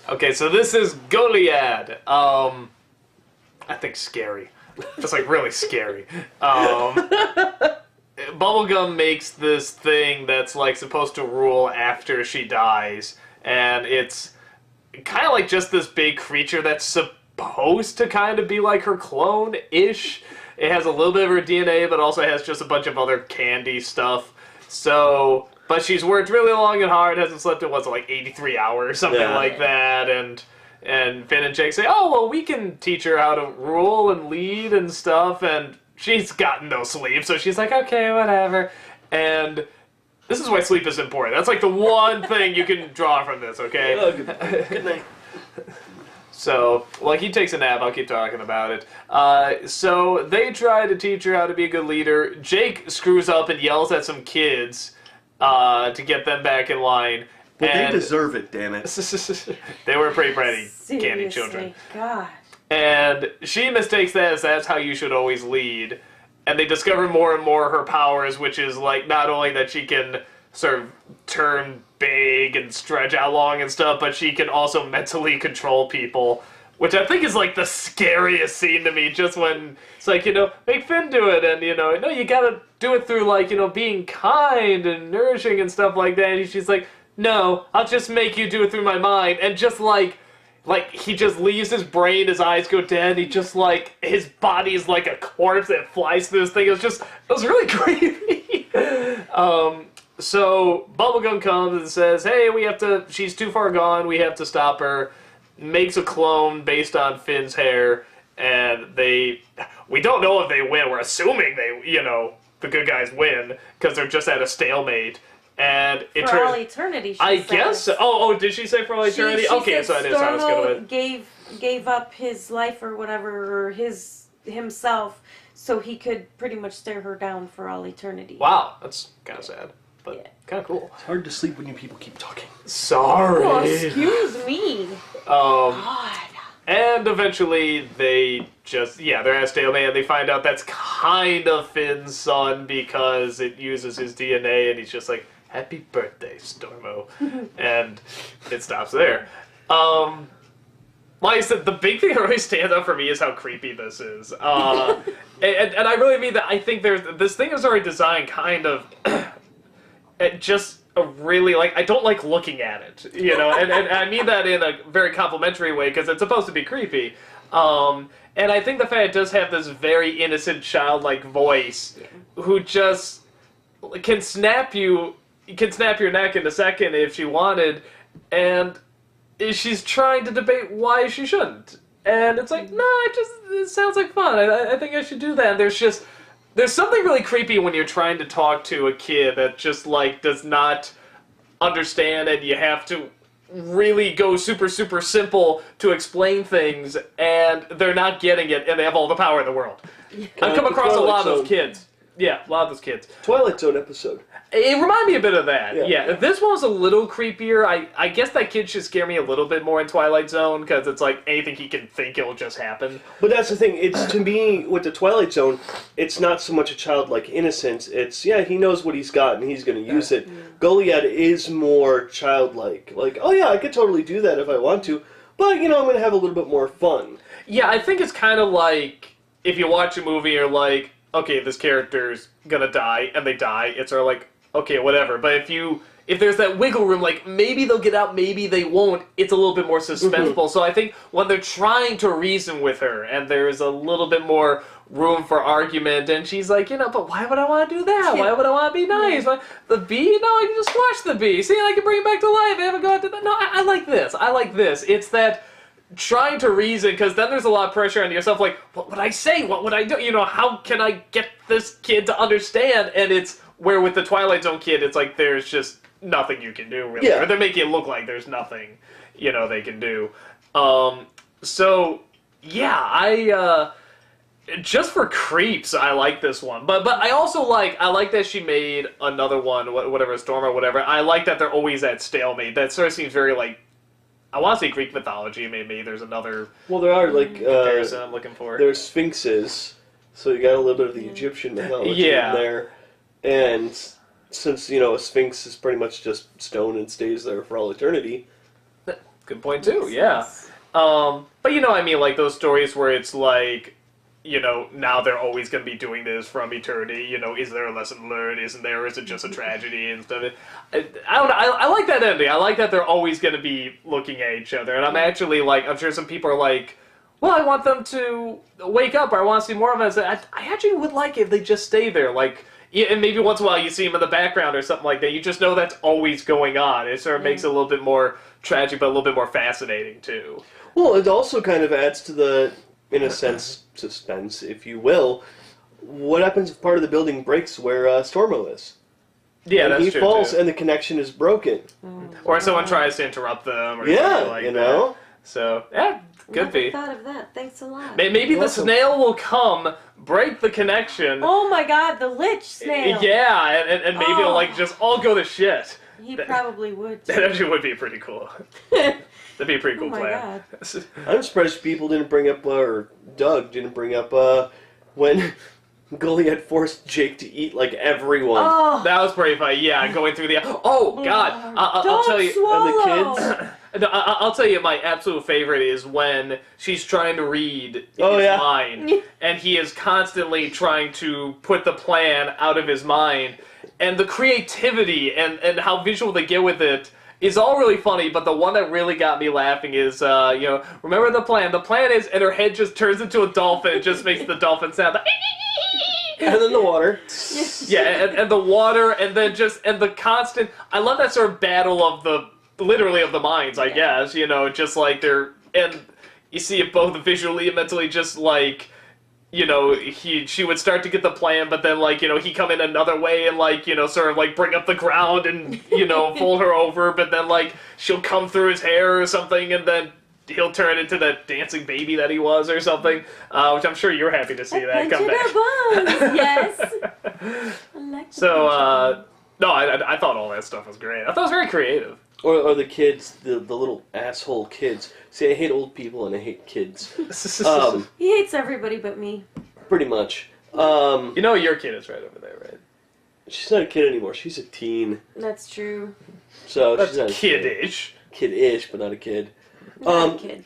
Okay, so this is Goliad. I think scary. Just like really scary. Bubblegum makes this thing that's like supposed to rule after she dies, and it's kind of like just this big creature that's supposed to kind of be like her clone-ish. It has a little bit of her DNA, but also has just a bunch of other candy stuff. So, but she's worked really long and hard, hasn't slept in, like 83 hours, something like that, and Finn and Jake say, oh, well, we can teach her how to rule and lead and stuff, and she's gotten no sleep, so she's like, okay, whatever. And this is why sleep is important. That's like the one thing you can draw from this, okay? Oh, good night. So, while he takes a nap, I'll keep talking about it. So, they try to teach her how to be a good leader. Jake screws up and yells at some kids to get them back in line. But they deserve it, damn it. They were pretty bratty candy children. God. And she mistakes that as that's how you should always lead. And they discover more and more her powers, which is like not only that she can sort of turn big and stretch out long and stuff, but she can also mentally control people, which I think is like the scariest scene to me, just when it's like, make Finn do it, and no, you gotta do it through like, being kind and nourishing and stuff like that, and she's like, no, I'll just make you do it through my mind, and just like he just leaves his brain, his eyes go dead, he just like, his body is like a corpse that flies through this thing. It was really creepy. So Bubblegum comes and says, hey, she's too far gone, we have to stop her, makes a clone based on Finn's hair, and we don't know if they win, we're assuming the good guys win, because they're just at a stalemate. And for all eternity, she I says. guess so. Oh, did she say for all eternity? She okay, said so it is how it's gonna win. Gave up his life or whatever, or himself, so he could pretty much stare her down for all eternity. Wow, that's kind of sad, but kind of cool. It's hard to sleep when you people keep talking. Sorry. Oh, excuse me. God. And eventually they're at a stalemate, and they find out that's kind of Finn's son because it uses his DNA, and he's just like, happy birthday, Stormo. And it stops there. Like I said, the big thing that really stands out for me is how creepy this is. And I really mean that. I think this thing is already designed kind of just a really, I don't like looking at it, and I mean that in a very complimentary way because it's supposed to be creepy. And I think the fact it does have this very innocent, childlike voice who just can snap your neck in a second if she wanted, and she's trying to debate why she shouldn't. And it's like, no, it sounds like fun. I think I should do that. And there's something really creepy when you're trying to talk to a kid that just, does not understand, and you have to really go super, super simple to explain things, and they're not getting it, and they have all the power in the world. I've come across a lot of those kids. Yeah, a lot of those kids. Twilight Zone episode. It reminded me a bit of that, yeah. This one was a little creepier. I guess that kid should scare me a little bit more in Twilight Zone, because it's like anything he can think, it'll just happen. But that's the thing, it's, to me, with the Twilight Zone, it's not so much a childlike innocence, it's, he knows what he's got and he's going to use it. Goliad is more childlike. Like, oh yeah, I could totally do that if I want to, but, I'm going to have a little bit more fun. Yeah, I think it's kind of like, if you watch a movie, you're like, okay, this character's gonna die, and they die, it's sort of like, okay, whatever. But if there's that wiggle room, maybe they'll get out, maybe they won't, it's a little bit more suspenseful. So I think when they're trying to reason with her, and there's a little bit more room for argument, and she's like, but why would I want to do that? Why would I want to be nice? The bee? No, I can just squash the bee. See, I can bring it back to life. I haven't gone to that. No, I like this. I like this. It's that trying to reason, because then there's a lot of pressure on yourself, what would I say? What would I do? How can I get this kid to understand? And it's where with the Twilight Zone kid, it's like there's just nothing you can do, really. Yeah. Or they're making it look like there's nothing, they can do. So, yeah, just for creeps, I like this one. But I also I like that she made another one, whatever, Storm or whatever. I like that they're always at stalemate. That sort of seems very, I want to say Greek mythology, maybe there's another Well, there are, comparison I'm looking for. There's sphinxes, so you got a little bit of the Egyptian mythology in there. And since, a sphinx is pretty much just stone and stays there for all eternity. Good point too. Makes Yeah. sense. But I mean, like those stories where it's like, now they're always going to be doing this from eternity. Is there a lesson learned? Isn't there? Or is it just a tragedy and stuff? I don't know. I like that ending. I like that they're always going to be looking at each other. And I'm actually like, I'm sure some people are like, well, I want them to wake up, or I want to see more of it. I actually would like it if they just stay there, like. Yeah, and maybe once in a while you see him in the background or something like that. You just know that's always going on. It sort of makes it a little bit more tragic, but a little bit more fascinating, too. Well, it also kind of adds to the, in a sense, suspense, if you will. What happens if part of the building breaks where Stormo is? Yeah, and that's he true, falls too. and the connection is broken. Or someone tries to interrupt them, or Yeah, something like you know? that. So, yeah, could Never be. thought of that. Thanks a lot. Maybe You're the welcome. snail will come, break the connection. Oh my God, the lich snail. Yeah, and maybe it'll like just all go to shit. He probably would. That actually would be pretty cool. That'd be a pretty cool Oh my plan. I'm surprised people didn't bring up, or Doug didn't bring up, when Goliad forced Jake to eat, like, everyone. Oh, That was pretty funny. Yeah, going through the. Oh God! I'll tell you. Swallow. And the kids. No, I'll tell you, my absolute favorite is when she's trying to read his mind, and he is constantly trying to put the plan out of his mind, and the creativity and how visual they get with it is all really funny. But the one that really got me laughing is, remember the plan? The plan is, and her head just turns into a dolphin. It just makes the dolphin sound. And then the water. Yeah, and the water, and then and the constant. I love that sort of battle of literally of the minds, I guess. Just like they're, and you see it both visually and mentally, just like, she would start to get the plan, but then like, he come in another way and like, sort of like bring up the ground and, fold her over, but then like she'll come through his hair or something, and then he'll turn into that dancing baby that he was or something, which I'm sure you're happy to see that come back. Yes. I like the So, no, I thought all that stuff was great. I thought it was very creative. Or the kids, the little asshole kids. See, I hate old people and I hate kids. He hates everybody but me. Pretty much. Your kid is right over there, right? She's not a kid anymore. She's a teen. That's true. So That's she's not a kid. kiddish. Kid-ish, but not a kid. Not a kid.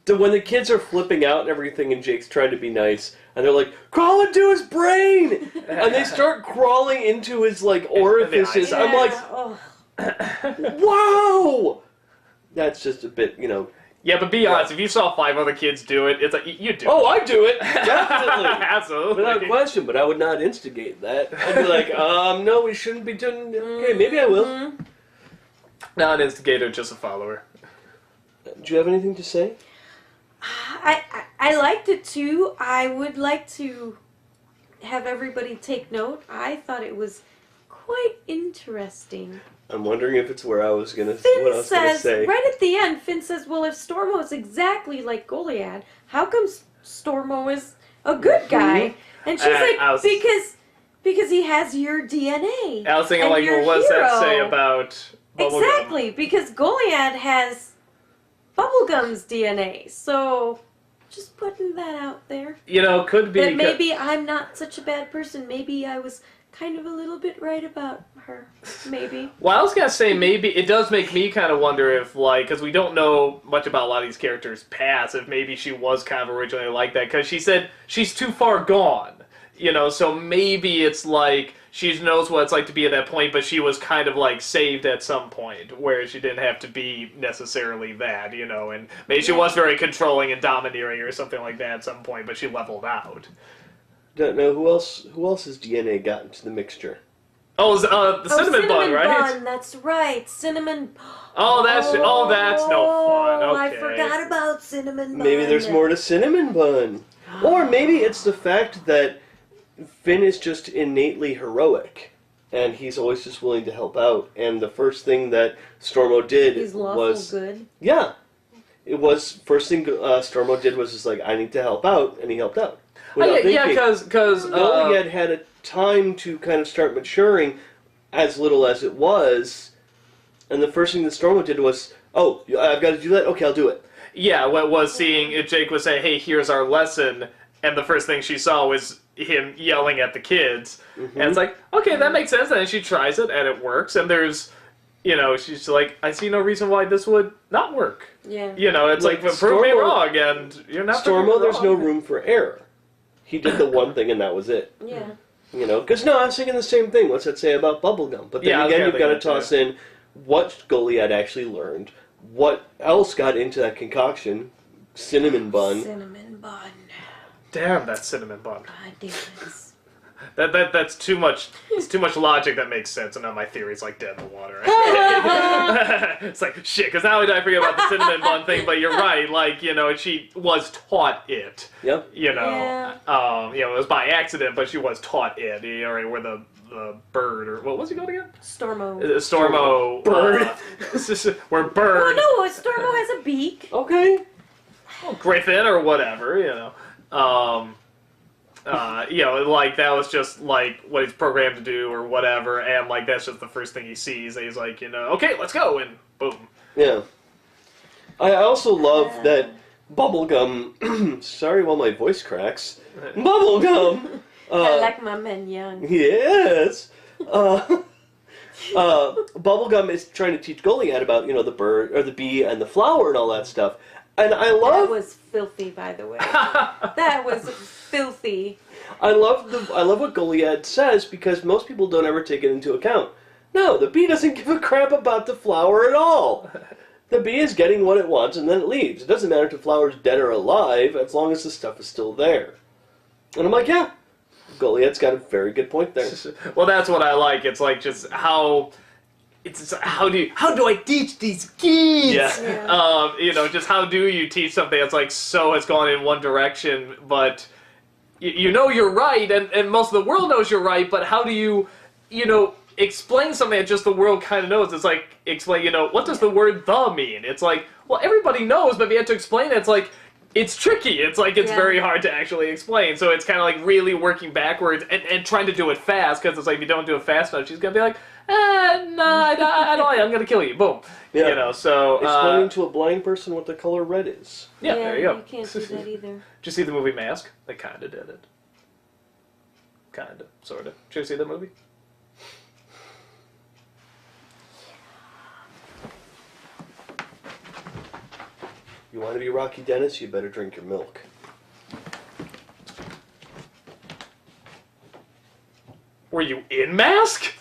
When the kids are flipping out and everything, and Jake's trying to be nice, and they're like, "Crawl into his brain!" and they start crawling into his like orifices. I'm like, oh. "Wow!" That's just a bit, Yeah, but be honest, if you saw 5 other kids do it, it's like, you do Oh, it. I do it definitely, Absolutely. without question. But I would not instigate that. I'd be like, no, we shouldn't be doing. Okay, maybe I will. Not an instigator, just a follower. Do you have anything to say? I liked it too. I would like to have everybody take note. I thought it was quite interesting. I'm wondering if it's where I was gonna. Finn What I was gonna says, say. right at the end, Finn says, well, if Stormo's exactly like Goliad, how come Stormo is a good guy? And she's like, because he has your DNA. I was thinking, and like, your what does that say hero." about Bubblegum? Exactly, because Goliad has Bubblegum's DNA. So, just putting that out there. Could be. That maybe I'm not such a bad person. Maybe I was kind of a little bit right about her. Maybe. Well, I was gonna say maybe it does make me kind of wonder if, like, because we don't know much about a lot of these characters' past, if maybe she was kind of originally like that, because she said she's too far gone, so maybe it's like she knows what it's like to be at that point, but she was kind of like saved at some point, where she didn't have to be necessarily that, and maybe she was very controlling and domineering or something like that at some point, but she leveled out. Don't know who else's DNA got into the mixture. Oh, the cinnamon bun, right? Bun, that's right. Cinnamon. Oh, that's no fun. Okay. I forgot about cinnamon bun. Maybe there's more to cinnamon bun, or maybe it's the fact that Finn is just innately heroic, and he's always just willing to help out. And the first thing that Stormo did He's lawful was good. Yeah, it was first thing Stormo did was just like, I need to help out, and he helped out. Because Goliad had a time to kind of start maturing, as little as it was, and the first thing that Stormo did was, "Oh, I've got to do that. Okay, I'll do it." Yeah, what was seeing Jake was saying, "Hey, here's our lesson," and the first thing she saw was him yelling at the kids, and it's like, okay, that makes sense. And then she tries it, and it works. And there's you know, she's like, I see no reason why this would not work. Yeah. You know, it's like prove me wrong, and you're not. Stormo, there's no room for error. He did the one thing, and that was it. Yeah. You know, because I was thinking the same thing. What's that say about bubblegum? But then again, you've got to toss in what Goliad actually learned, what else got into that concoction, cinnamon bun. Cinnamon bun. Damn, that cinnamon bun. God damn it. That's too much. It's too much logic that makes sense, and now my theory's like dead in the water. It's like shit. Because now I forget about the cinnamon bun thing. But you're right. Like, you know, she was taught it. Yep. You know. Yeah. You know, it was by accident, but she was taught it. You know, where the bird, or what was he called again? Stormo. Stormo bird. Where bird. Oh no, Stormo has a beak. Okay. Griffin or whatever. You know. You know, like, that was just, like, what he's programmed to do or whatever, and, like, that's just the first thing he sees, and he's like, you know, okay, let's go, and boom. Yeah. I also love that bubblegum, sorry while my voice cracks, bubblegum! I like my men young. Yes! Bubblegum is trying to teach Goliad about, you know, the bird, or the bee, and the flower, and all that stuff. And I love... That was filthy, by the way. That was filthy. I love what Goliad says, because most people don't ever take it into account. No, the bee doesn't give a crap about the flower at all. The bee is getting what it wants, and then it leaves. It doesn't matter if the flower's dead or alive, as long as the stuff is still there. And I'm like, yeah, Goliad's got a very good point there. Well, that's what I like. It's like just how... It's how do I teach these kids? Yeah. You know, just how do you teach something that's like so it's gone in one direction, but you know you're right, and most of the world knows you're right, but how do you know, explain something that just the world kind of knows? It's like, explain, you know, what does the word "the" mean? It's like, well, everybody knows, but if you have to explain it, it's like, it's tricky. It's like, it's very hard to actually explain. So it's kind of like really working backwards and trying to do it fast, because it's like, if you don't do it fast enough, she's going to be like, no, I don't like it. I'm going to kill you. Boom. Yeah. You know, so... explaining to a blind person what the color red is. Yeah, there you go. You can't do that either. Did you see the movie Mask? They kind of did it. Kind of. Sort of. Did you see that movie? You want to be Rocky Dennis, you better drink your milk. Were you in Mask?